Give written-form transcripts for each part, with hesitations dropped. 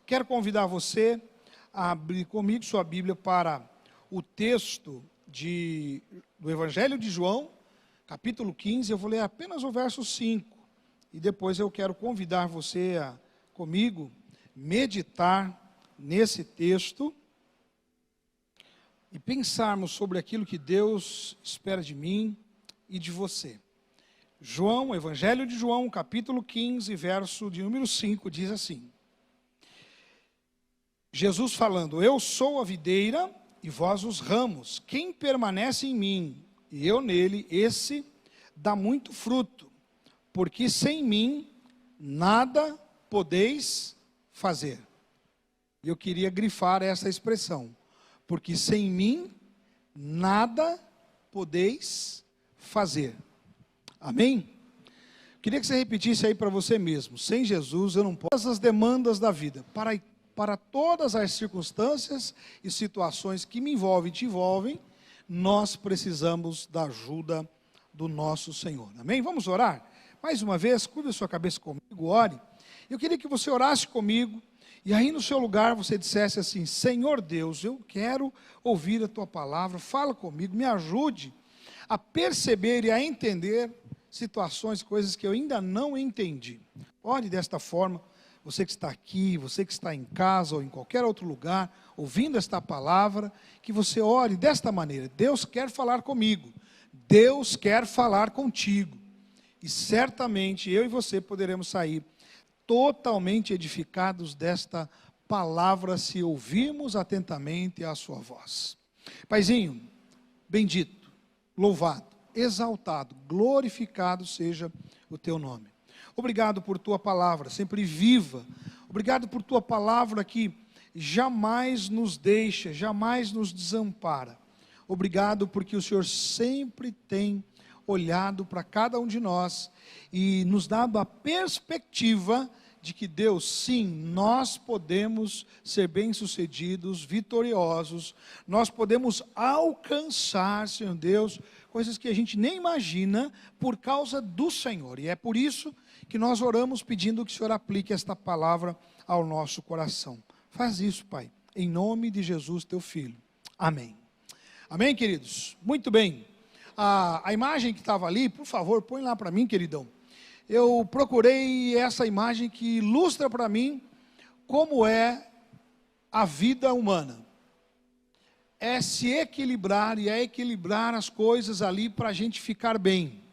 Quero convidar você a abrir comigo sua Bíblia para o texto do Evangelho de João, capítulo 15. Eu vou ler apenas o verso 5. E depois eu quero convidar você a, comigo, meditar nesse texto e pensarmos sobre aquilo que Deus espera de mim e de você. João, Evangelho de João, capítulo 15, verso de número 5, diz assim: Jesus falando: eu sou a videira e vós os ramos. Quem permanece em mim e eu nele, esse dá muito fruto, porque sem mim nada podeis fazer. E eu queria grifar essa expressão: porque sem mim nada podeis fazer. Amém? Queria que você repetisse aí para você mesmo: sem Jesus eu não posso. Todas as demandas da vida, para todas as circunstâncias e situações que me envolvem e te envolvem, nós precisamos da ajuda do nosso Senhor. Amém? Vamos orar? Mais uma vez, curva a sua cabeça comigo, ore. Eu queria que você orasse comigo, e aí no seu lugar você dissesse assim: Senhor Deus, eu quero ouvir a Tua palavra, fala comigo, me ajude a perceber e a entender situações, coisas que eu ainda não entendi. Ore desta forma, você que está aqui, você que está em casa ou em qualquer outro lugar, ouvindo esta palavra, que você ore desta maneira: Deus quer falar comigo, Deus quer falar contigo, e certamente eu e você poderemos sair totalmente edificados desta palavra, se ouvirmos atentamente a sua voz. Paizinho, bendito, louvado, exaltado, glorificado seja o teu nome. Obrigado por tua palavra, sempre viva. Obrigado por tua palavra que jamais nos deixa, jamais nos desampara. Obrigado porque o Senhor sempre tem olhado para cada um de nós e nos dado a perspectiva de que, Deus, sim, nós podemos ser bem-sucedidos, vitoriosos, nós podemos alcançar, Senhor Deus, coisas que a gente nem imagina por causa do Senhor. E é por isso que nós oramos pedindo que o Senhor aplique esta palavra ao nosso coração. Faz isso, Pai, em nome de Jesus, teu Filho. Amém. Amém, queridos? Muito bem. A imagem que estava ali, por favor, põe lá para mim, queridão. Eu procurei essa imagem que ilustra para mim como é a vida humana. É se equilibrar e é equilibrar as coisas ali para a gente ficar bem.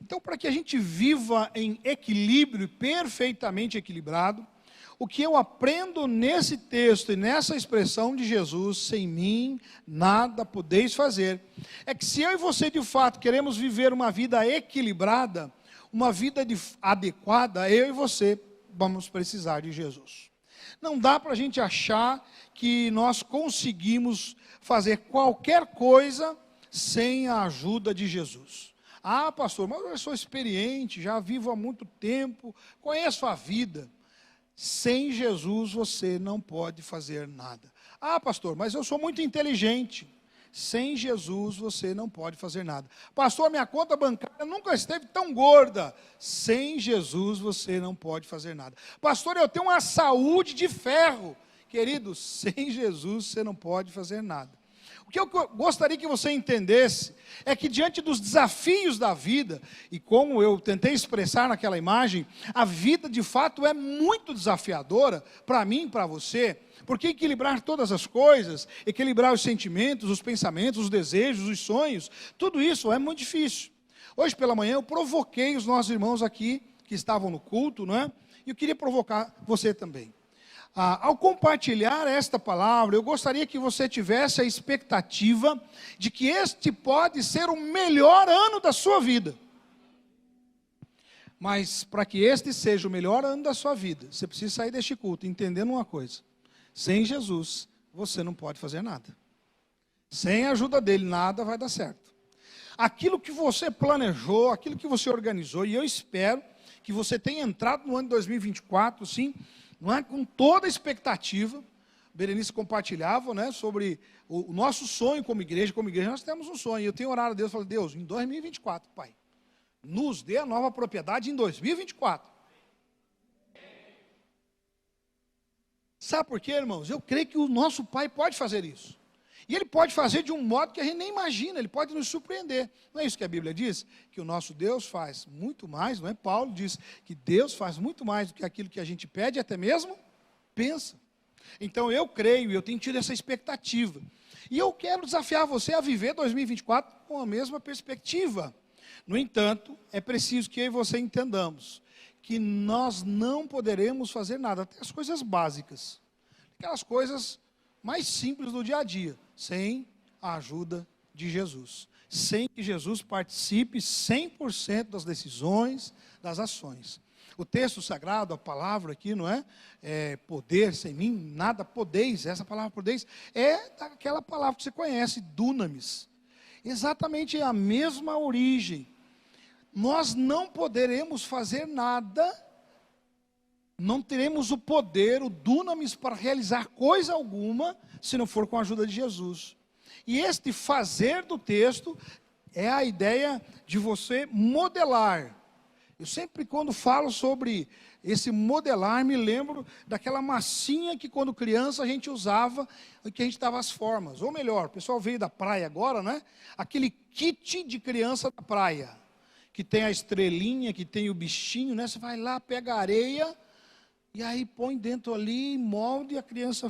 Então, para que a gente viva em equilíbrio, perfeitamente equilibrado, o que eu aprendo nesse texto e nessa expressão de Jesus: sem mim nada podeis fazer, é que se eu e você de fato queremos viver uma vida equilibrada, uma vida adequada, eu e você vamos precisar de Jesus. Não dá para a gente achar que nós conseguimos fazer qualquer coisa sem a ajuda de Jesus. Ah, pastor, mas eu sou experiente, já vivo há muito tempo, conheço a vida. Sem Jesus você não pode fazer nada. Ah, pastor, mas eu sou muito inteligente. Sem Jesus você não pode fazer nada. Pastor, minha conta bancária nunca esteve tão gorda. Sem Jesus você não pode fazer nada. Pastor, eu tenho uma saúde de ferro. Querido, sem Jesus você não pode fazer nada. O que eu gostaria que você entendesse é que diante dos desafios da vida, e como eu tentei expressar naquela imagem, a vida de fato é muito desafiadora para mim e para você, porque equilibrar todas as coisas, equilibrar os sentimentos, os pensamentos, os desejos, os sonhos, tudo isso é muito difícil. Hoje pela manhã eu provoquei os nossos irmãos aqui, que estavam no culto, não é? E eu queria provocar você também. Ao compartilhar esta palavra, eu gostaria que você tivesse a expectativa de que este pode ser o melhor ano da sua vida. Mas para que este seja o melhor ano da sua vida, você precisa sair deste culto entendendo uma coisa: sem Jesus você não pode fazer nada. Sem a ajuda dele nada vai dar certo. Aquilo que você planejou, aquilo que você organizou, e eu espero que você tenha entrado no ano de 2024, sim, não é, com toda a expectativa. Berenice compartilhava, né, sobre o nosso sonho como igreja nós temos um sonho, eu tenho orado a Deus, falei: Deus, em 2024, Pai, nos dê a nova propriedade em 2024, Sabe por quê, irmãos? Eu creio que o nosso Pai pode fazer isso. E Ele pode fazer de um modo que a gente nem imagina, Ele pode nos surpreender. Não é isso que a Bíblia diz? Que o nosso Deus faz muito mais, não é? Paulo diz que Deus faz muito mais do que aquilo que a gente pede, até mesmo pensa. Então eu creio e eu tenho tido essa expectativa. E eu quero desafiar você a viver 2024 com a mesma perspectiva. No entanto, é preciso que eu e você entendamos que nós não poderemos fazer nada, até as coisas básicas, aquelas coisas mais simples do dia a dia, sem a ajuda de Jesus, sem que Jesus participe 100% das decisões, das ações. O texto sagrado, a palavra aqui, não é? Poder, sem mim, nada podeis. Essa palavra podeis é aquela palavra que você conhece, dunamis. Exatamente a mesma origem. Nós não poderemos fazer nada, não teremos o poder, o dunamis, para realizar coisa alguma, se não for com a ajuda de Jesus. E este fazer do texto é a ideia de você modelar. Eu sempre, quando falo sobre esse modelar, me lembro daquela massinha que quando criança a gente usava, que a gente dava as formas. Ou melhor, o pessoal veio da praia agora, né? Aquele kit de criança da praia, que tem a estrelinha, que tem o bichinho, né? Você vai lá, pega a areia, e aí põe dentro ali, molde, e a criança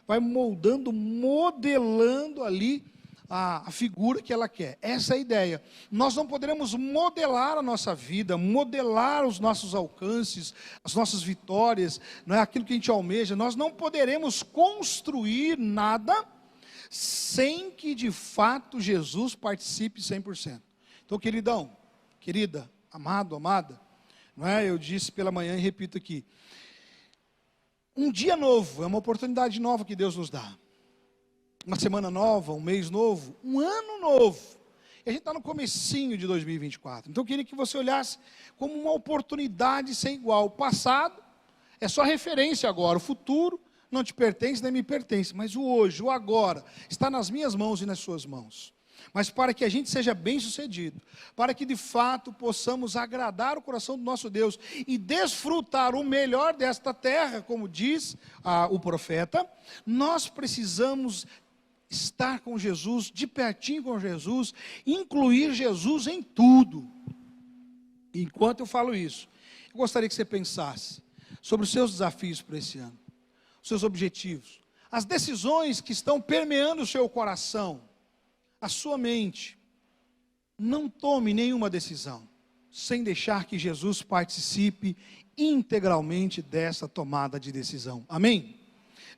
vai moldando, modelando ali a figura que ela quer. Essa é a ideia. Nós não poderemos modelar a nossa vida, modelar os nossos alcances, as nossas vitórias, não é aquilo que a gente almeja. Nós não poderemos construir nada sem que de fato Jesus participe 100%. Então, queridão, querida, amado, amada, não é? Eu disse pela manhã e repito aqui. Um dia novo é uma oportunidade nova que Deus nos dá. Uma semana nova, um mês novo, um ano novo. E a gente está no comecinho de 2024. Então eu queria que você olhasse como uma oportunidade sem igual. O passado é só referência agora. O futuro não te pertence nem me pertence. Mas o hoje, o agora, está nas minhas mãos e nas suas mãos. Mas para que a gente seja bem sucedido, para que de fato possamos agradar o coração do nosso Deus e desfrutar o melhor desta terra, como diz o profeta, nós precisamos estar com Jesus, de pertinho com Jesus, incluir Jesus em tudo. Enquanto eu falo isso, eu gostaria que você pensasse sobre os seus desafios para esse ano, os seus objetivos, as decisões que estão permeando o seu coração, a sua mente. Não tome nenhuma decisão sem deixar que Jesus participe integralmente dessa tomada de decisão. Amém?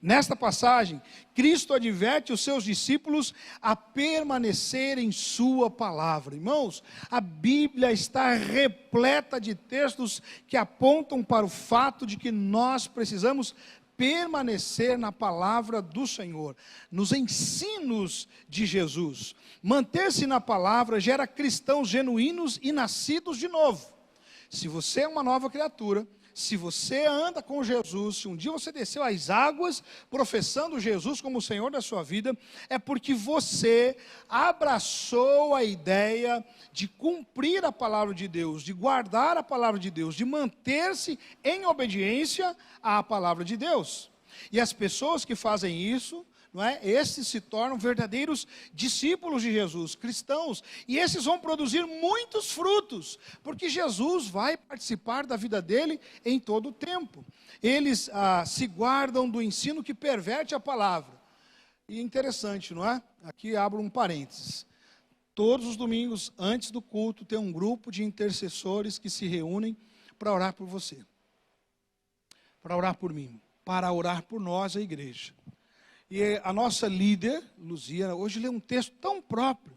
Nesta passagem, Cristo adverte os seus discípulos a permanecer em sua palavra. Irmãos, a Bíblia está repleta de textos que apontam para o fato de que nós precisamos permanecer na palavra do Senhor, nos ensinos de Jesus. Manter-se na palavra gera cristãos genuínos e nascidos de novo. Se você é uma nova criatura, se você anda com Jesus, se um dia você desceu às águas professando Jesus como o Senhor da sua vida, é porque você abraçou a ideia de cumprir a palavra de Deus, de guardar a palavra de Deus, de manter-se em obediência à palavra de Deus. E as pessoas que fazem isso, não é? Esses se tornam verdadeiros discípulos de Jesus, cristãos, e esses vão produzir muitos frutos, porque Jesus vai participar da vida dele em todo o tempo. Eles se guardam do ensino que perverte a palavra. E é interessante, não é? Aqui abro um parênteses. Todos os domingos, antes do culto, tem um grupo de intercessores que se reúnem para orar por você, para orar por mim, para orar por nós, a igreja. E a nossa líder, Luzia, hoje lê um texto tão próprio,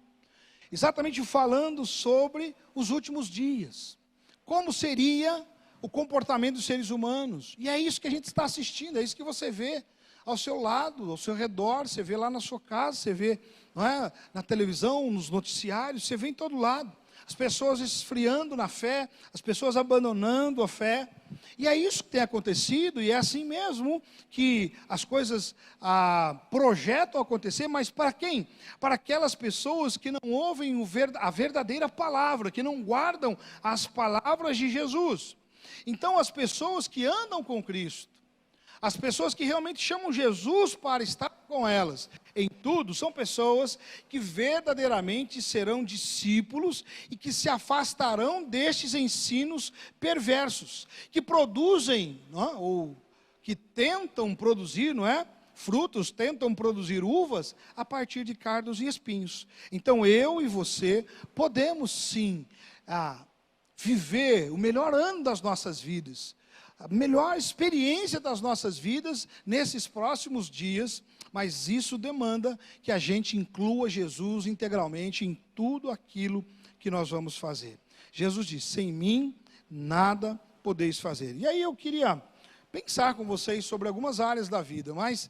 exatamente falando sobre os últimos dias. Como seria o comportamento dos seres humanos. E é isso que a gente está assistindo, é isso que você vê ao seu lado, ao seu redor, você vê lá na sua casa, você vê, não é, na televisão, nos noticiários, você vê em todo lado. As pessoas esfriando na fé, as pessoas abandonando a fé. E é isso que tem acontecido, e é assim mesmo que as coisas projetam acontecer, mas para quem? Para aquelas pessoas que não ouvem a verdadeira palavra, que não guardam as palavras de Jesus. Então as pessoas que andam com Cristo, As pessoas que realmente chamam Jesus para estar com elas em tudo, são pessoas que verdadeiramente serão discípulos e que se afastarão destes ensinos perversos, que produzem, não é? Ou que tentam produzir, não é? Frutos, tentam produzir uvas a partir de cardos e espinhos. Então eu e você podemos sim viver o melhor ano das nossas vidas, a melhor experiência das nossas vidas nesses próximos dias, mas isso demanda que a gente inclua Jesus integralmente em tudo aquilo que nós vamos fazer. Jesus diz: sem mim nada podeis fazer. E aí eu queria pensar com vocês sobre algumas áreas da vida, mas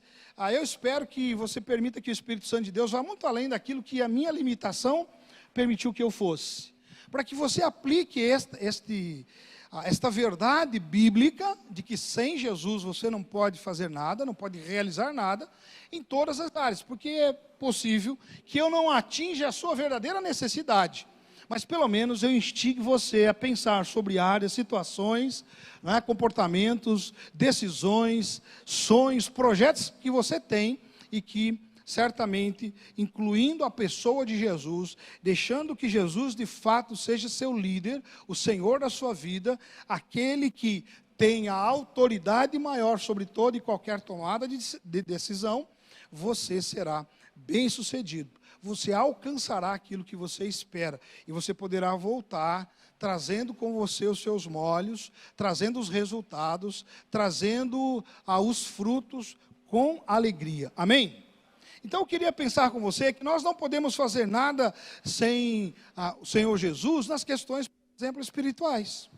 eu espero que você permita que o Espírito Santo de Deus vá muito além daquilo que a minha limitação permitiu que eu fosse, para que você aplique esta verdade bíblica de que sem Jesus você não pode fazer nada, não pode realizar nada, em todas as áreas, porque é possível que eu não atinja a sua verdadeira necessidade, mas pelo menos eu instigue você a pensar sobre áreas, situações, né, comportamentos, decisões, sonhos, projetos que você tem e que certamente, incluindo a pessoa de Jesus, deixando que Jesus de fato seja seu líder, o Senhor da sua vida, aquele que tem a autoridade maior sobre toda e qualquer tomada de decisão, você será bem-sucedido. Você alcançará aquilo que você espera, e você poderá voltar, trazendo com você os seus molhos, trazendo os resultados, trazendo os frutos com alegria. Amém? Então eu queria pensar com você que nós não podemos fazer nada sem o Senhor Jesus nas questões, por exemplo, espirituais.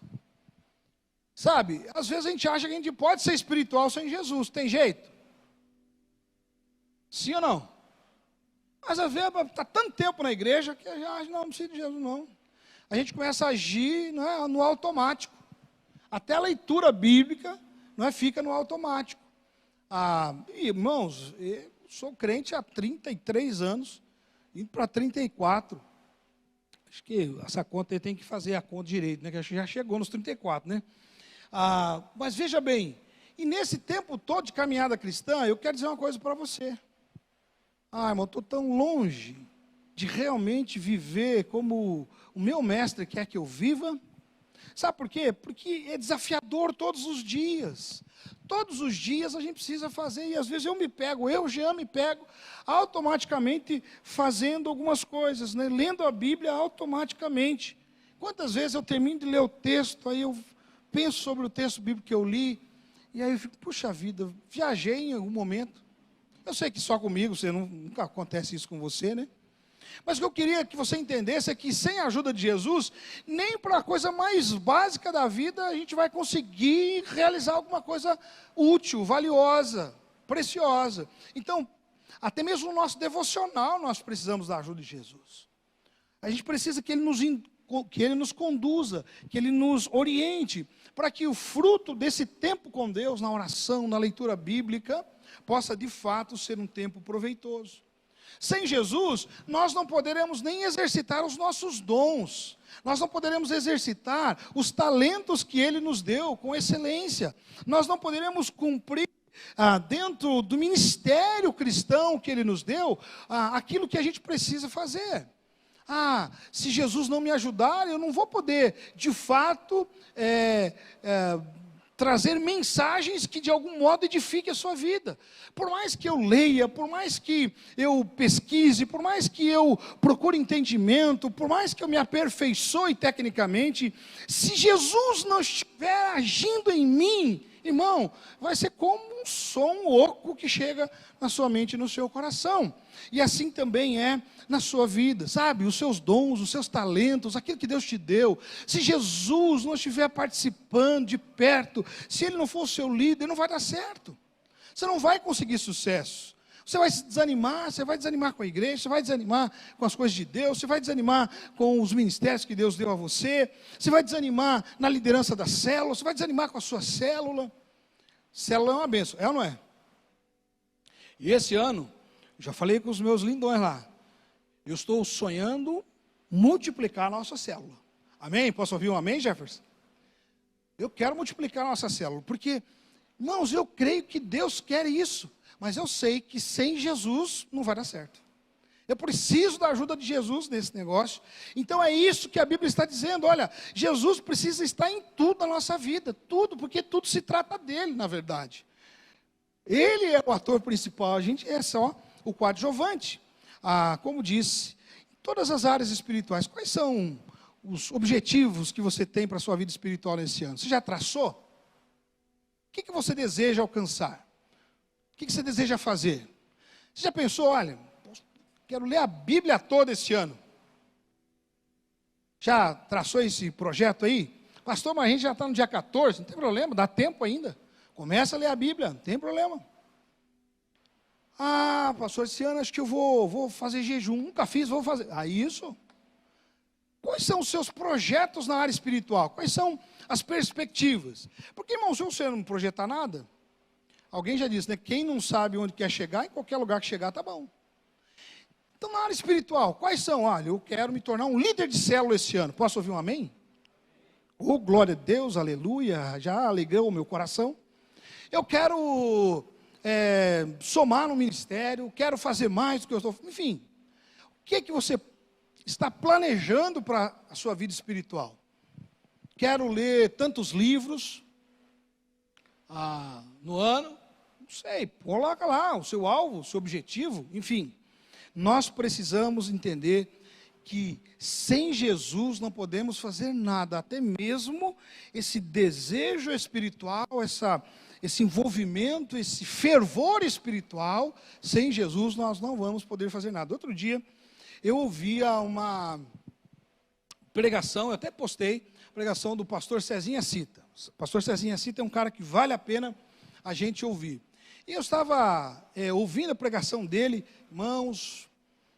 Sabe, às vezes a gente acha que a gente pode ser espiritual sem Jesus, tem jeito? Sim ou não? Mas às vezes está tanto tempo na igreja que a gente acha, não precisa de Jesus não. A gente começa a agir, não é, no automático. Até a leitura bíblica, não é, fica no automático. Irmãos, sou crente há 33 anos, indo para 34. Acho que essa conta aí tem que fazer a conta direito, né? Que acho que já chegou nos 34, né? Mas veja bem, e nesse tempo todo de caminhada cristã, eu quero dizer uma coisa para você. Irmão, estou tão longe de realmente viver como o meu mestre quer que eu viva. Sabe por quê? Porque é desafiador todos os dias. Todos os dias a gente precisa fazer, e às vezes eu, Jean, me pego automaticamente fazendo algumas coisas, né? Lendo a Bíblia automaticamente. Quantas vezes eu termino de ler o texto, aí eu penso sobre o texto bíblico que eu li, e aí eu fico, puxa vida, viajei em algum momento. Eu sei que só comigo, nunca acontece isso com você, né? Mas o que eu queria que você entendesse é que sem a ajuda de Jesus, nem para a coisa mais básica da vida, a gente vai conseguir realizar alguma coisa útil, valiosa, preciosa. Então, até mesmo no nosso devocional, nós precisamos da ajuda de Jesus. A gente precisa que Ele nos conduza, que Ele nos oriente, para que o fruto desse tempo com Deus, na oração, na leitura bíblica, possa de fato ser um tempo proveitoso. Sem Jesus, nós não poderemos nem exercitar os nossos dons, nós não poderemos exercitar os talentos que Ele nos deu com excelência, nós não poderemos cumprir dentro do ministério cristão que Ele nos deu, aquilo que a gente precisa fazer. Se Jesus não me ajudar, eu não vou poder, de fato, trazer mensagens que de algum modo edifiquem a sua vida. Por mais que eu leia, por mais que eu pesquise, por mais que eu procure entendimento, por mais que eu me aperfeiçoe tecnicamente, se Jesus não estiver agindo em mim, irmão, vai ser como um som oco que chega na sua mente e no seu coração. E assim também é na sua vida, sabe? Os seus dons, os seus talentos, aquilo que Deus te deu. Se Jesus não estiver participando de perto, se Ele não for o seu líder, não vai dar certo. Você não vai conseguir sucesso. Você vai se desanimar, você vai desanimar com a igreja, você vai desanimar com as coisas de Deus, você vai desanimar com os ministérios que Deus deu a você, você vai desanimar na liderança da célula, você vai desanimar com a sua célula. Célula é uma bênção, é ou não é? E esse ano, já falei com os meus lindões lá, eu estou sonhando multiplicar a nossa célula. Amém? Posso ouvir um amém, Jefferson? Eu quero multiplicar a nossa célula, porque Irmãos, eu creio que Deus quer isso, mas eu sei que sem Jesus não vai dar certo. Eu preciso da ajuda de Jesus nesse negócio. Então é isso que a Bíblia está dizendo. Olha, Jesus precisa estar em tudo na nossa vida, tudo, porque tudo se trata dele, na verdade. Ele é o ator principal, a gente é só o coadjuvante. Como disse, em todas as áreas espirituais, quais são os objetivos que você tem para a sua vida espiritual nesse ano? Você já traçou? O que você deseja alcançar? O que você deseja fazer? Você já pensou, olha, quero ler a Bíblia toda esse ano. Já traçou esse projeto aí? Pastor, mas a gente já está no dia 14, não tem problema, dá tempo ainda. Começa a ler a Bíblia, não tem problema. Pastor, esse ano acho que eu vou fazer jejum. Nunca fiz, vou fazer. Isso. Quais são os seus projetos na área espiritual? Quais são as perspectivas? Porque, irmão, se você não projetar nada, alguém já disse, né? Quem não sabe onde quer chegar, em qualquer lugar que chegar, tá bom. Então, na área espiritual, quais são? Olha, eu quero me tornar um líder de célula esse ano. Posso ouvir um amém? Oh, glória a Deus, aleluia, já alegrou o meu coração. Eu quero somar no ministério, quero fazer mais do que eu estou... Enfim, o que você está planejando para a sua vida espiritual? Quero ler tantos livros no ano, não sei, coloca lá o seu alvo, o seu objetivo, enfim. Nós precisamos entender que sem Jesus não podemos fazer nada, até mesmo esse desejo espiritual, esse envolvimento, esse fervor espiritual, sem Jesus nós não vamos poder fazer nada. Outro dia, eu ouvia uma pregação, eu até postei, pregação do pastor Cezinha Cita. O pastor Cezinha Cita é um cara que vale a pena a gente ouvir. E eu estava ouvindo a pregação dele, irmãos,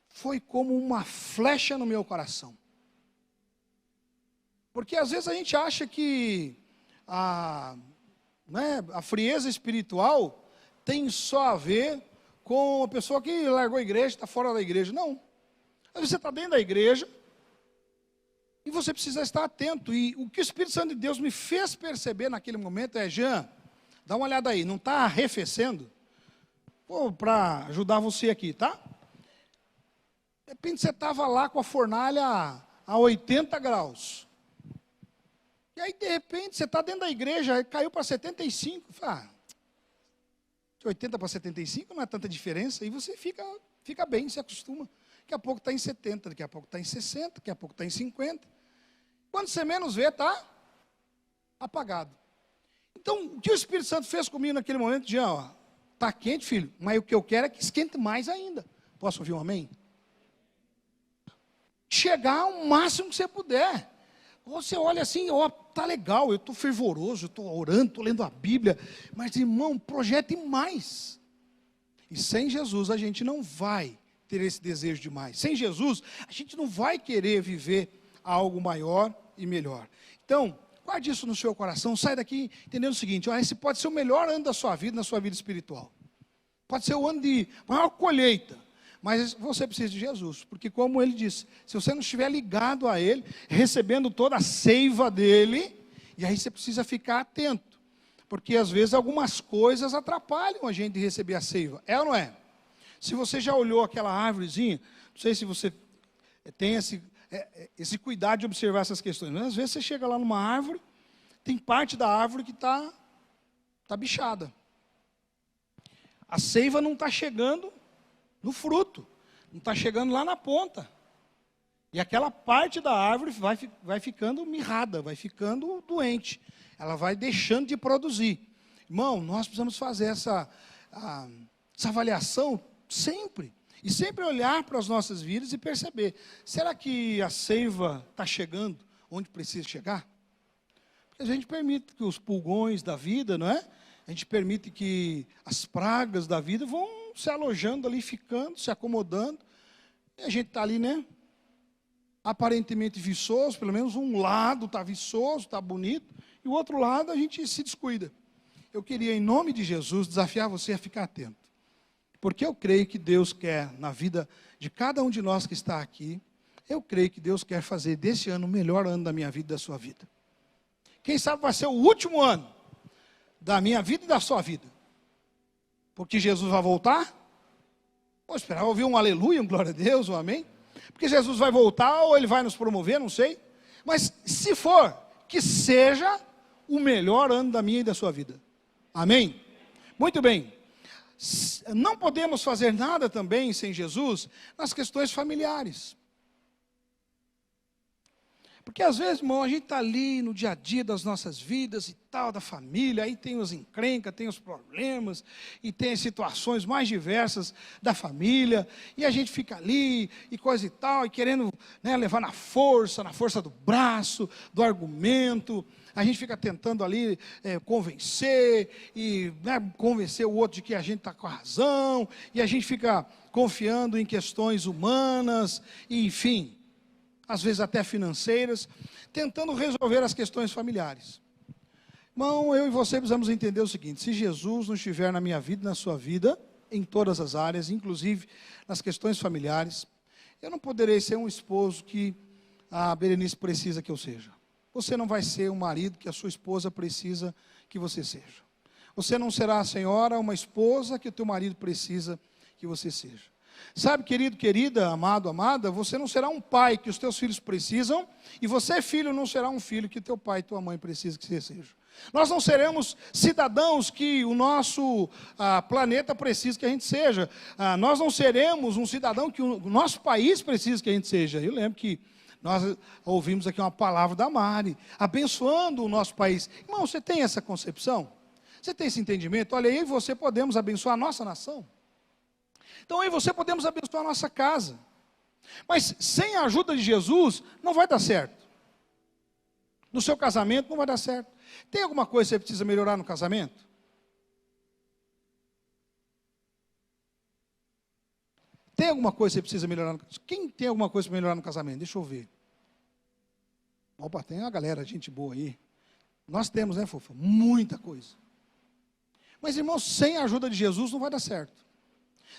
foi como uma flecha no meu coração. Porque às vezes a gente acha que a frieza espiritual tem só a ver com a pessoa que largou a igreja, está fora da igreja. Não. Às vezes você está dentro da igreja e você precisa estar atento. E o que o Espírito Santo de Deus me fez perceber naquele momento é, Jean, dá uma olhada aí, não está arrefecendo? Para ajudar você aqui, tá? De repente você estava lá com a fornalha a 80 graus. E aí, de repente, você está dentro da igreja, caiu para 75. De 80 para 75 não é tanta diferença. E você fica bem, se acostuma. Daqui a pouco está em 70, daqui a pouco está em 60, daqui a pouco está em 50. Quando você menos vê, está apagado. Então, o que o Espírito Santo fez comigo naquele momento? Jean, está quente, filho, mas o que eu quero é que esquente mais ainda. Posso ouvir um amém? Chegar ao máximo que você puder. Você olha assim, tá legal, eu estou fervoroso, eu estou orando, estou lendo a Bíblia, mas irmão, projete mais. E sem Jesus a gente não vai ter esse desejo de mais. Sem Jesus a gente não vai querer viver algo maior e melhor. Então, guarde isso no seu coração, sai daqui entendendo o seguinte, olha, esse pode ser o melhor ano da sua vida, na sua vida espiritual. Pode ser o ano de maior colheita. Mas você precisa de Jesus, porque como ele disse, se você não estiver ligado a ele, recebendo toda a seiva dele, e aí você precisa ficar atento, porque às vezes algumas coisas atrapalham a gente de receber a seiva, é ou não é? Se você já olhou aquela árvorezinha, não sei se você tem esse cuidado de observar essas questões, mas às vezes você chega lá numa árvore, tem parte da árvore que está bichada, a seiva não está chegando no fruto, não está chegando lá na ponta. E aquela parte da árvore vai ficando mirrada, vai ficando doente. Ela vai deixando de produzir. Irmão, nós precisamos fazer essa avaliação sempre. E sempre olhar para as nossas vidas e perceber, será que a seiva está chegando onde precisa chegar? Porque a gente permite que os pulgões da vida, não é? A gente permite que as pragas da vida vão se alojando ali, ficando, se acomodando. E a gente está ali, né? Aparentemente viçoso, pelo menos um lado está viçoso, está bonito, e o outro lado a gente se descuida. Eu queria, em nome de Jesus, desafiar você a ficar atento. Porque eu creio que Deus quer, na vida de cada um de nós que está aqui, eu creio que Deus quer fazer desse ano o melhor ano da minha vida e da sua vida. Quem sabe vai ser o último ano da minha vida e da sua vida. Porque Jesus vai voltar? Vou esperar ouvir um aleluia, um glória a Deus, um amém. Porque Jesus vai voltar ou ele vai nos promover, não sei. Mas se for, que seja o melhor ano da minha e da sua vida. Amém? Muito bem. Não podemos fazer nada também sem Jesus nas questões familiares. Porque às vezes, irmão, a gente está ali no dia a dia das nossas vidas e tal, da família, aí tem os encrencas, tem os problemas, e tem as situações mais diversas da família, e a gente fica ali, e coisa e tal, e querendo, né, levar na força do braço, do argumento, a gente fica tentando ali convencer, e né, convencer o outro de que a gente está com a razão, e a gente fica confiando em questões humanas, e enfim, às vezes até financeiras, tentando resolver as questões familiares. Irmão, eu e você precisamos entender o seguinte: se Jesus não estiver na minha vida e na sua vida, em todas as áreas, inclusive nas questões familiares, eu não poderei ser um esposo que a Berenice precisa que eu seja. Você não vai ser um marido que a sua esposa precisa que você seja. Você não será, senhora, uma esposa que o teu marido precisa que você seja. Sabe, querido, querida, amado, amada, você não será um pai que os teus filhos precisam, e você, filho, não será um filho que teu pai e tua mãe precisam que você seja. Nós não seremos cidadãos que o nosso planeta precisa que a gente seja. Nós não seremos um cidadão que o nosso país precisa que a gente seja. Eu lembro que nós ouvimos aqui uma palavra da Mari, abençoando o nosso país. Irmão, você tem essa concepção? Você tem esse entendimento? Olha, eu e você podemos abençoar a nossa nação. Então eu e você podemos abençoar a nossa casa. Mas sem a ajuda de Jesus, não vai dar certo. No seu casamento não vai dar certo. Tem alguma coisa que você precisa melhorar no casamento? Tem alguma coisa que você precisa melhorar no casamento? Quem tem alguma coisa para melhorar no casamento? Deixa eu ver. Opa, tem uma galera, gente boa aí. Nós temos, né, fofa? Muita coisa. Mas, irmãos, sem a ajuda de Jesus não vai dar certo.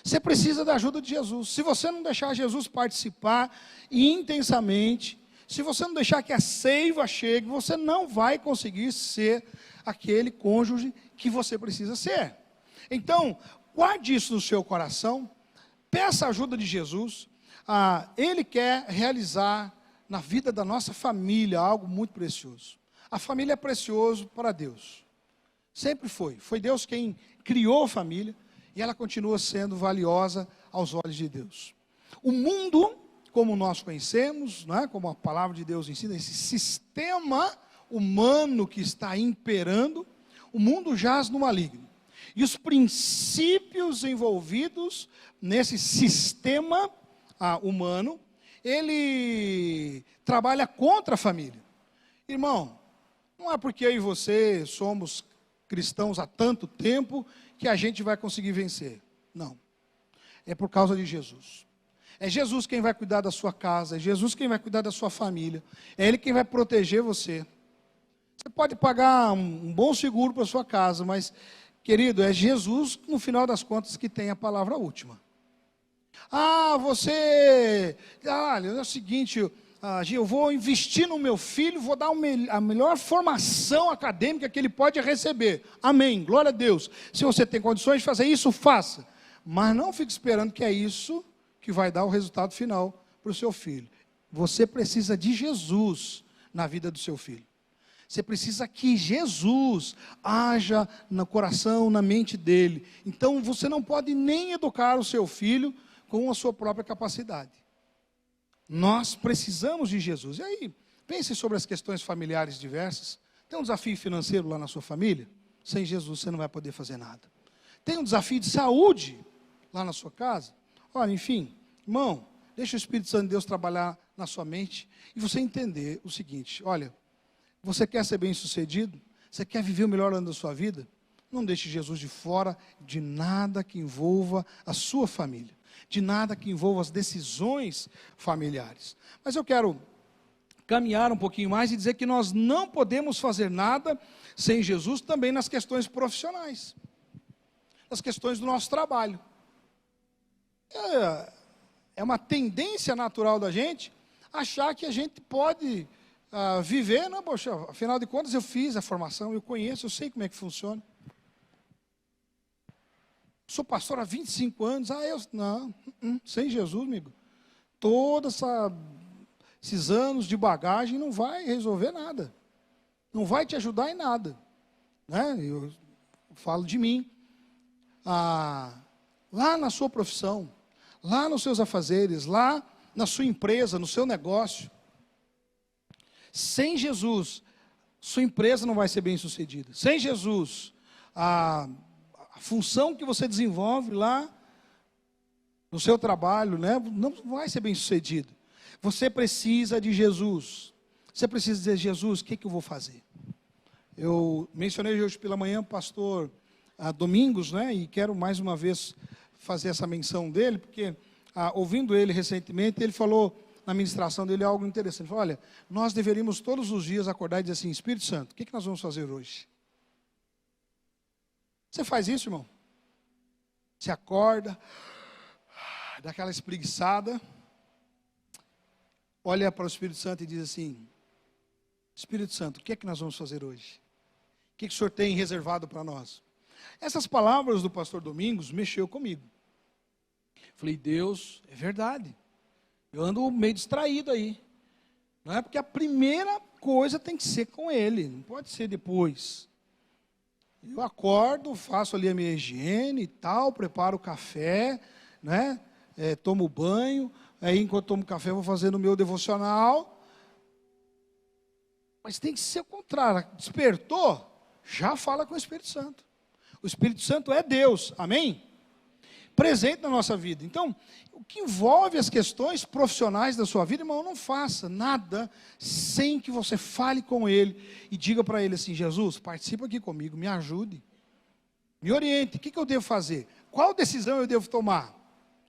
Você precisa da ajuda de Jesus. Se você não deixar Jesus participar intensamente, se você não deixar que a seiva chegue, você não vai conseguir ser aquele cônjuge que você precisa ser. Então, guarde isso no seu coração, peça a ajuda de Jesus. Ele quer realizar na vida da nossa família algo muito precioso. A família é precioso para Deus. Sempre foi. Foi Deus quem criou a família. E ela continua sendo valiosa aos olhos de Deus. O mundo, como nós conhecemos, né, como a palavra de Deus ensina, esse sistema humano que está imperando, o mundo jaz no maligno. E os princípios envolvidos nesse sistema humano, ele trabalha contra a família. Irmão, não é porque eu e você somos cristãos há tanto tempo que a gente vai conseguir vencer. Não. É por causa de Jesus. É Jesus quem vai cuidar da sua casa, é Jesus quem vai cuidar da sua família, é Ele quem vai proteger você. Você pode pagar um bom seguro para a sua casa, mas, querido, é Jesus, no final das contas, que tem a palavra última. Olha, é o seguinte, eu vou investir no meu filho, vou dar a melhor formação acadêmica que ele pode receber. Amém, glória a Deus. Se você tem condições de fazer isso, faça. Mas não fique esperando que é isso que vai dar o resultado final para o seu filho. Você precisa de Jesus na vida do seu filho. Você precisa que Jesus haja no coração, na mente dele. Então você não pode nem educar o seu filho com a sua própria capacidade. Nós precisamos de Jesus. E aí, pense sobre as questões familiares diversas. Tem um desafio financeiro lá na sua família? Sem Jesus você não vai poder fazer nada. Tem um desafio de saúde lá na sua casa? Olha, enfim, irmão, deixa o Espírito Santo de Deus trabalhar na sua mente e você entender o seguinte: olha, você quer ser bem sucedido? Você quer viver o melhor ano da sua vida? Não deixe Jesus de fora de nada que envolva a sua família, de nada que envolva as decisões familiares. Mas eu quero caminhar um pouquinho mais e dizer que nós não podemos fazer nada sem Jesus também nas questões profissionais, nas questões do nosso trabalho. É uma tendência natural da gente achar que a gente pode viver, não, poxa, afinal de contas eu fiz a formação, eu conheço, eu sei como é que funciona. Sou pastor há 25 anos. Não, sem Jesus, amigo. Todos esses anos de bagagem não vai resolver nada. Não vai te ajudar em nada. Né? Eu falo de mim. Lá na sua profissão, lá nos seus afazeres, lá na sua empresa, no seu negócio. Sem Jesus, sua empresa não vai ser bem sucedida. Sem Jesus, a função que você desenvolve lá no seu trabalho, né, não vai ser bem sucedido. Você precisa de Jesus. Você precisa dizer: Jesus, o que eu vou fazer? Eu mencionei hoje pela manhã o pastor Domingos, né, e quero mais uma vez fazer essa menção dele, porque ouvindo ele recentemente, ele falou na ministração dele algo interessante. Ele falou: olha, nós deveríamos todos os dias acordar e dizer assim: Espírito Santo, o que nós vamos fazer hoje? Você faz isso, irmão? Você acorda, dá aquela espreguiçada, olha para o Espírito Santo e diz assim: Espírito Santo, o que nós vamos fazer hoje? O que o Senhor tem reservado para nós? Essas palavras do pastor Domingos mexeu comigo. Falei: Deus, é verdade. Eu ando meio distraído aí. Não é? Porque a primeira coisa tem que ser com Ele, não pode ser depois. Eu acordo, faço ali a minha higiene e tal, preparo o café, né? Tomo banho, aí enquanto tomo café vou fazendo o meu devocional. Mas tem que ser o contrário. Despertou, já fala com o Espírito Santo. O Espírito Santo é Deus, amém? Presente na nossa vida. Então, o que envolve as questões profissionais da sua vida, irmão, não faça nada sem que você fale com Ele e diga para Ele assim: Jesus, participa aqui comigo, me ajude, me oriente, o que eu devo fazer? Qual decisão eu devo tomar?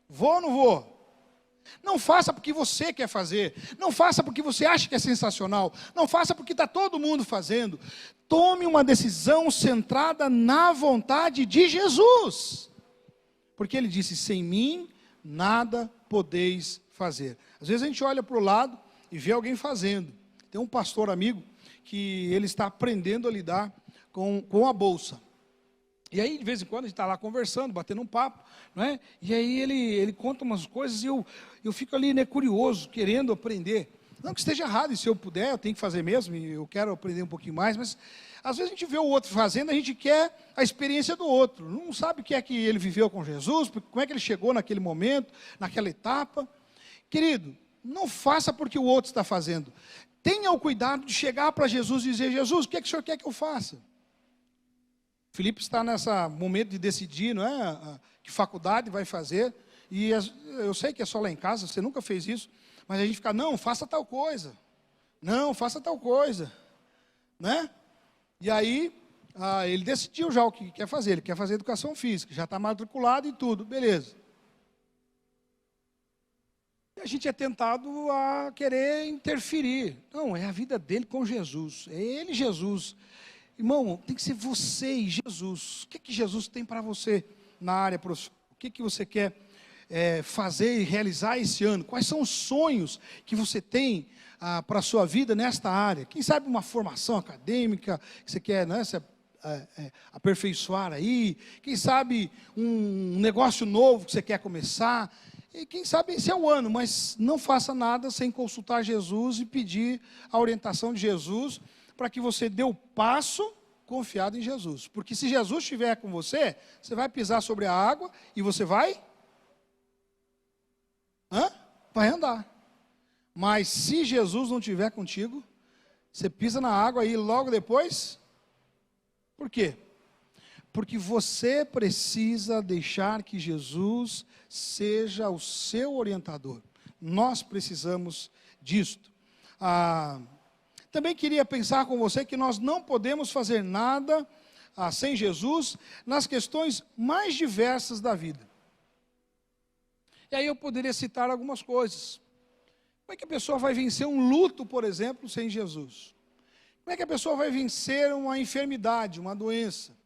Vou ou não vou? Não faça porque você quer fazer, não faça porque você acha que é sensacional, não faça porque está todo mundo fazendo. Tome uma decisão centrada na vontade de Jesus, porque Ele disse: sem mim nada podeis fazer. Às vezes a gente olha para o lado e vê alguém fazendo. Tem um pastor amigo que ele está aprendendo a lidar com a bolsa. E aí, de vez em quando, a gente está lá conversando, batendo um papo, não é? E aí ele conta umas coisas e eu fico ali, né, curioso, querendo aprender. Não que esteja errado, e se eu puder, eu tenho que fazer mesmo, e eu quero aprender um pouquinho mais, mas às vezes a gente vê o outro fazendo, a gente quer a experiência do outro. Não sabe o que é que ele viveu com Jesus, como é que ele chegou naquele momento, naquela etapa. Querido, não faça porque o outro está fazendo. Tenha o cuidado de chegar para Jesus e dizer: Jesus, o que é que o Senhor quer que eu faça? Felipe está nesse momento de decidir, não é? Que faculdade vai fazer. E eu sei que é só lá em casa, você nunca fez isso. Mas a gente fica: não, faça tal coisa. Não, faça tal coisa. Né? E aí, ele decidiu já o que quer fazer. Ele quer fazer educação física, já está matriculado e tudo, beleza. E a gente é tentado a querer interferir. Não, é a vida dele com Jesus. É ele, Jesus. Irmão, tem que ser você e Jesus. O que Jesus tem para você na área profissional? O que você quer fazer e realizar esse ano? Quais são os sonhos que você tem para a sua vida nesta área? Quem sabe uma formação acadêmica que você quer, né, aperfeiçoar aí? Quem sabe um negócio novo que você quer começar? E quem sabe esse é o ano, mas não faça nada sem consultar Jesus e pedir a orientação de Jesus, para que você dê o passo confiado em Jesus. Porque se Jesus estiver com você, você vai pisar sobre a água e você vai andar. Mas se Jesus não estiver contigo, você pisa na água e logo depois, por quê? Porque você precisa deixar que Jesus seja o seu orientador. Nós precisamos disto. Também queria pensar com você que nós não podemos fazer nada sem Jesus nas questões mais diversas da vida. E aí eu poderia citar algumas coisas. Como é que a pessoa vai vencer um luto, por exemplo, sem Jesus? Como é que a pessoa vai vencer uma enfermidade, uma doença?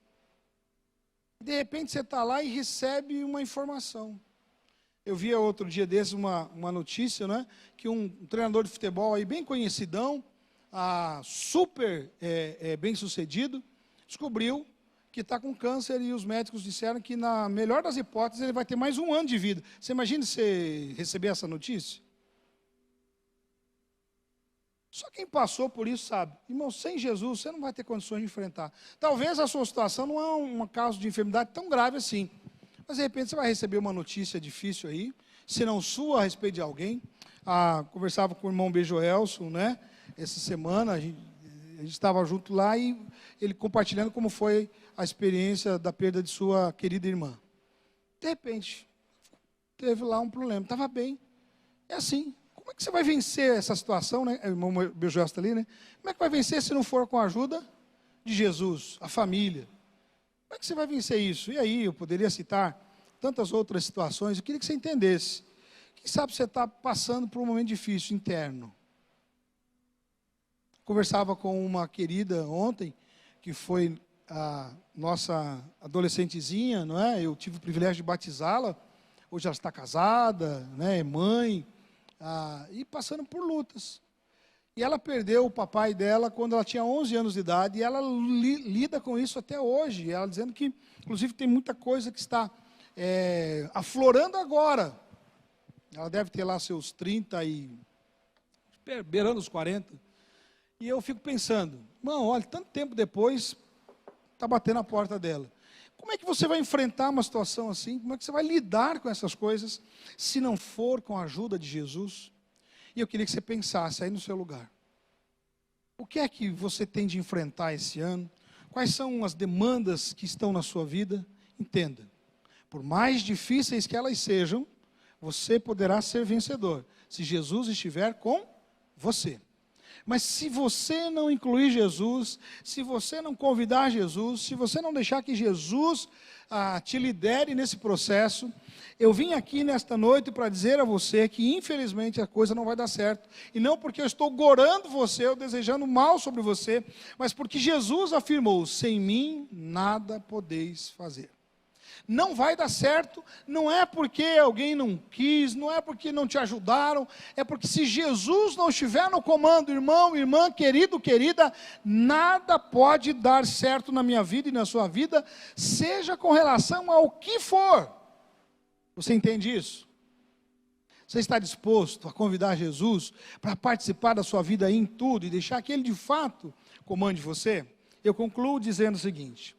De repente você está lá e recebe uma informação. Eu vi outro dia desses uma notícia, né, que um treinador de futebol aí bem conhecidão, super bem sucedido, descobriu que está com câncer e os médicos disseram que, na melhor das hipóteses, ele vai ter mais 1 ano de vida. Você imagina você receber essa notícia? Só quem passou por isso sabe. Irmão, sem Jesus você não vai ter condições de enfrentar. Talvez a sua situação não é um caso de enfermidade tão grave assim. Mas de repente você vai receber uma notícia difícil aí, se não sua, a respeito de alguém. Conversava com o irmão Bejoelson, né? Essa semana, a gente estava junto lá e ele compartilhando como foi a experiência da perda de sua querida irmã. De repente, teve lá um problema, estava bem. É assim, como é que você vai vencer essa situação, né? O irmão Bejoelson está ali, né? Como é que vai vencer se não for com a ajuda de Jesus, a família? Como é que você vai vencer isso? E aí, eu poderia citar tantas outras situações, eu queria que você entendesse. Quem sabe você está passando por um momento difícil, interno. Conversava com uma querida ontem, que foi a nossa adolescentezinha, não é? Eu tive o privilégio de batizá-la. Hoje ela está casada, né? É mãe, e passando por lutas. E ela perdeu o papai dela quando ela tinha 11 anos de idade, e ela lida com isso até hoje. Ela dizendo que, inclusive, tem muita coisa que está aflorando agora. Ela deve ter lá seus 30 e beirando os 40. E eu fico pensando, irmão, olha, tanto tempo depois, está batendo a porta dela. Como é que você vai enfrentar uma situação assim? Como é que você vai lidar com essas coisas, se não for com a ajuda de Jesus? E eu queria que você pensasse aí no seu lugar. O que é que você tem de enfrentar esse ano? Quais são as demandas que estão na sua vida? Entenda, por mais difíceis que elas sejam, você poderá ser vencedor, se Jesus estiver com você. Mas se você não incluir Jesus, se você não convidar Jesus, se você não deixar que Jesus te lidere nesse processo, eu vim aqui nesta noite para dizer a você que infelizmente a coisa não vai dar certo. E não porque eu estou gorando você, ou desejando mal sobre você, mas porque Jesus afirmou, sem mim nada podeis fazer. Não vai dar certo, não é porque alguém não quis, não é porque não te ajudaram, é porque se Jesus não estiver no comando, irmão, irmã, querido, querida, nada pode dar certo na minha vida e na sua vida, seja com relação ao que for. Você entende isso? Você está disposto a convidar Jesus para participar da sua vida em tudo e deixar que Ele de fato comande você? Eu concluo dizendo o seguinte: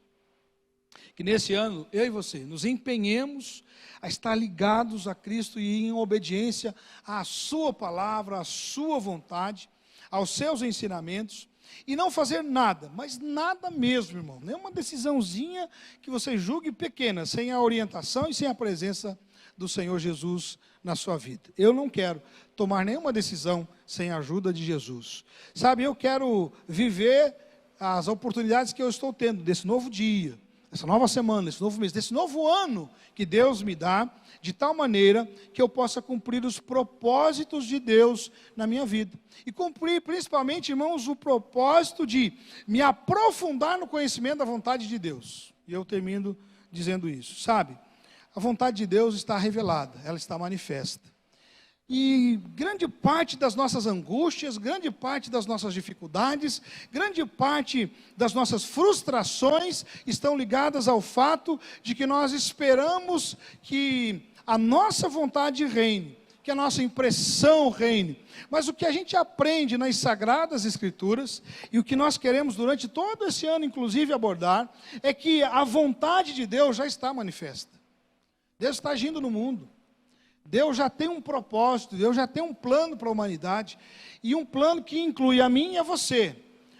que nesse ano, eu e você, nos empenhemos a estar ligados a Cristo e em obediência à sua palavra, à sua vontade, aos seus ensinamentos, e não fazer nada, mas nada mesmo, irmão, nenhuma decisãozinha que você julgue pequena, sem a orientação e sem a presença do Senhor Jesus na sua vida. Eu não quero tomar nenhuma decisão sem a ajuda de Jesus. Sabe, eu quero viver as oportunidades que eu estou tendo desse novo dia, essa nova semana, esse novo mês, desse novo ano que Deus me dá, de tal maneira que eu possa cumprir os propósitos de Deus na minha vida. E cumprir principalmente, irmãos, o propósito de me aprofundar no conhecimento da vontade de Deus. E eu termino dizendo isso, sabe? A vontade de Deus está revelada, ela está manifesta. E grande parte das nossas angústias, grande parte das nossas dificuldades, grande parte das nossas frustrações estão ligadas ao fato de que nós esperamos que a nossa vontade reine, que a nossa impressão reine. Mas o que a gente aprende nas Sagradas Escrituras, e o que nós queremos durante todo esse ano, inclusive, abordar, é que a vontade de Deus já está manifesta. Deus está agindo no mundo. Deus já tem um propósito, Deus já tem um plano para a humanidade, e um plano que inclui a mim e a você,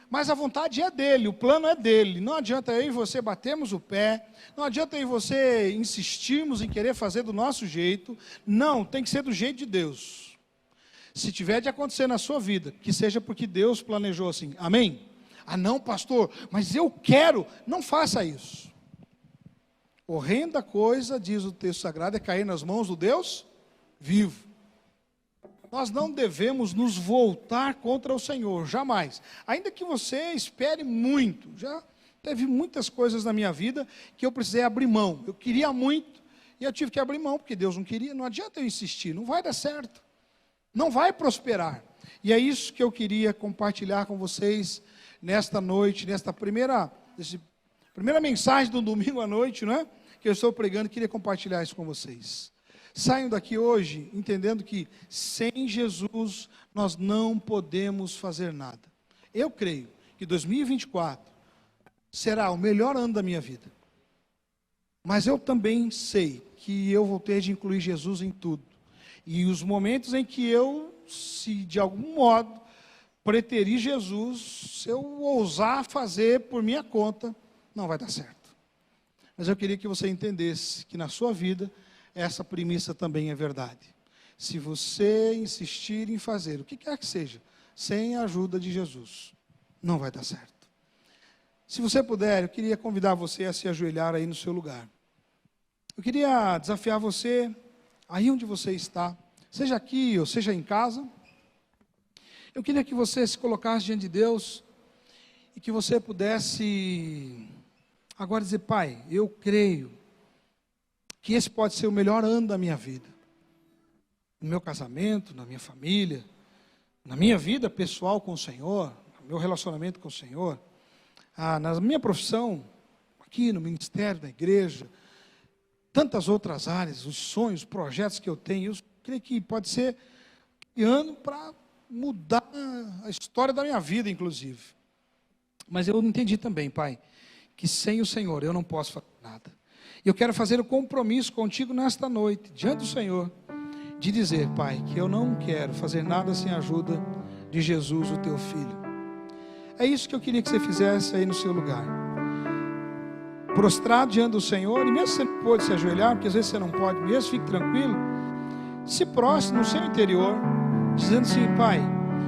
mas a vontade é dele, o plano é dele. Não adianta eu e você batermos o pé, não adianta eu e você insistirmos em querer fazer do nosso jeito, não, tem que ser do jeito de Deus. Se tiver de acontecer na sua vida, que seja porque Deus planejou assim, amém? Ah não, pastor, mas eu quero, não faça isso. Horrenda coisa, diz o texto sagrado, é cair nas mãos do Deus vivo. Nós não devemos nos voltar contra o Senhor, jamais. Ainda que você espere muito. Já teve muitas coisas na minha vida que eu precisei abrir mão. Eu queria muito e eu tive que abrir mão, porque Deus não queria. Não adianta eu insistir, não vai dar certo. Não vai prosperar. E é isso que eu queria compartilhar com vocês nesta noite, nesta primeira Primeira mensagem do domingo à noite, não é? Que eu estou pregando, queria compartilhar isso com vocês. Saiam daqui hoje entendendo que sem Jesus nós não podemos fazer nada. Eu creio que 2024 será o melhor ano da minha vida. Mas eu também sei que eu vou ter de incluir Jesus em tudo. E os momentos em que eu, se de algum modo, preterir Jesus, se eu ousar fazer por minha conta, não vai dar certo. Mas eu queria que você entendesse que na sua vida, essa premissa também é verdade. Se você insistir em fazer o que quer que seja, sem a ajuda de Jesus, não vai dar certo. Se você puder, eu queria convidar você a se ajoelhar aí no seu lugar. Eu queria desafiar você, aí onde você está, seja aqui ou seja em casa. Eu queria que você se colocasse diante de Deus e que você pudesse agora dizer: Pai, eu creio que esse pode ser o melhor ano da minha vida. No meu casamento, na minha família, na minha vida pessoal com o Senhor, no meu relacionamento com o Senhor, na minha profissão, aqui no ministério, na igreja, tantas outras áreas, os sonhos, os projetos que eu tenho. Eu creio que pode ser um ano para mudar a história da minha vida, inclusive. Mas eu entendi também, Pai, que sem o Senhor eu não posso fazer nada. E eu quero fazer o compromisso contigo nesta noite, diante do Senhor, de dizer, Pai, que eu não quero fazer nada sem a ajuda de Jesus, o teu Filho. É isso que eu queria que você fizesse aí no seu lugar. Prostrado diante do Senhor, e mesmo se você não pode se ajoelhar, porque às vezes você não pode mesmo, fique tranquilo. Se prostre no seu interior, dizendo assim: Pai,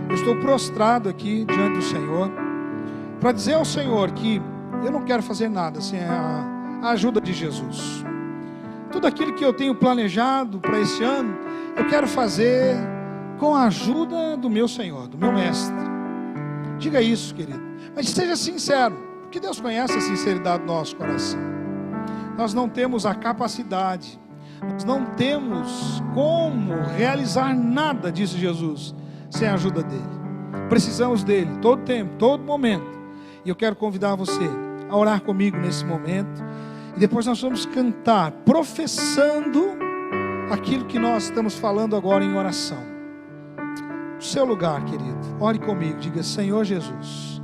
eu estou prostrado aqui diante do Senhor, para dizer ao Senhor que eu não quero fazer nada sem a ajuda de Jesus. Tudo aquilo que eu tenho planejado para esse ano, eu quero fazer com a ajuda do meu Senhor, do meu Mestre. Diga isso, querido, mas seja sincero, porque Deus conhece a sinceridade do nosso coração. Nós não temos a capacidade, nós não temos como realizar nada, disse Jesus, sem a ajuda dele. Precisamos dele, todo tempo, todo momento. E eu quero convidar você a orar comigo nesse momento, e depois nós vamos cantar, professando aquilo que nós estamos falando agora em oração. No seu lugar, querido, ore comigo, diga: Senhor Jesus,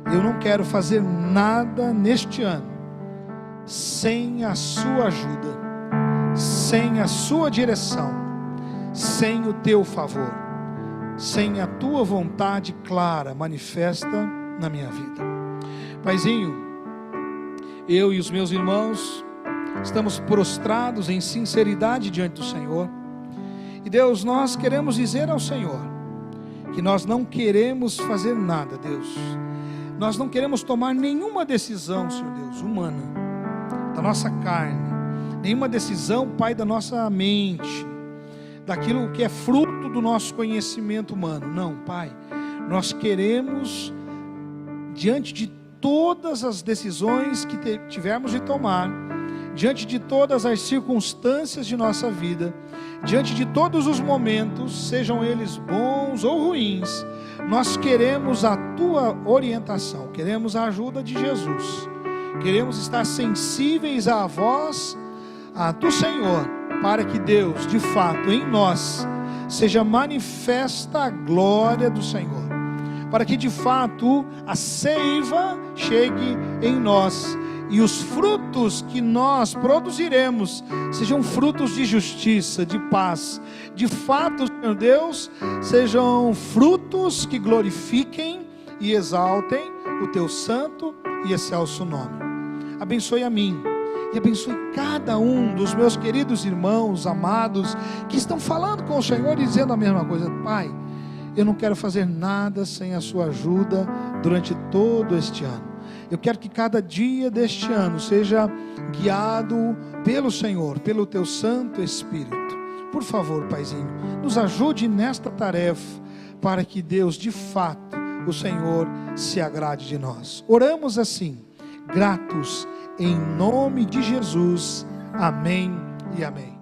eu não quero fazer nada neste ano sem a sua ajuda, sem a sua direção, sem o teu favor, sem a tua vontade clara, manifesta na minha vida. Paizinho, eu e os meus irmãos estamos prostrados em sinceridade diante do Senhor. E Deus, nós queremos dizer ao Senhor que nós não queremos fazer nada, Deus. Nós não queremos tomar nenhuma decisão, Senhor Deus, humana, da nossa carne. Nenhuma decisão, Pai, da nossa mente, daquilo que é fruto do nosso conhecimento humano. Não, Pai, nós queremos, diante de todas as decisões que tivermos de tomar, diante de todas as circunstâncias de nossa vida, diante de todos os momentos, sejam eles bons ou ruins, nós queremos a tua orientação, queremos a ajuda de Jesus, queremos estar sensíveis à voz do Senhor, para que Deus, de fato, em nós, seja manifesta a glória do Senhor, para que de fato a seiva chegue em nós, e os frutos que nós produziremos sejam frutos de justiça, de paz. De fato, Senhor Deus, sejam frutos que glorifiquem e exaltem o teu santo e excelso nome. Abençoe a mim e abençoe cada um dos meus queridos irmãos amados que estão falando com o Senhor e dizendo a mesma coisa: Pai, eu não quero fazer nada sem a sua ajuda durante todo este ano. Eu quero que cada dia deste ano seja guiado pelo Senhor, pelo teu Santo Espírito. Por favor, Paizinho, nos ajude nesta tarefa, para que Deus, de fato, o Senhor se agrade de nós. Oramos assim, gratos, em nome de Jesus. Amém e amém.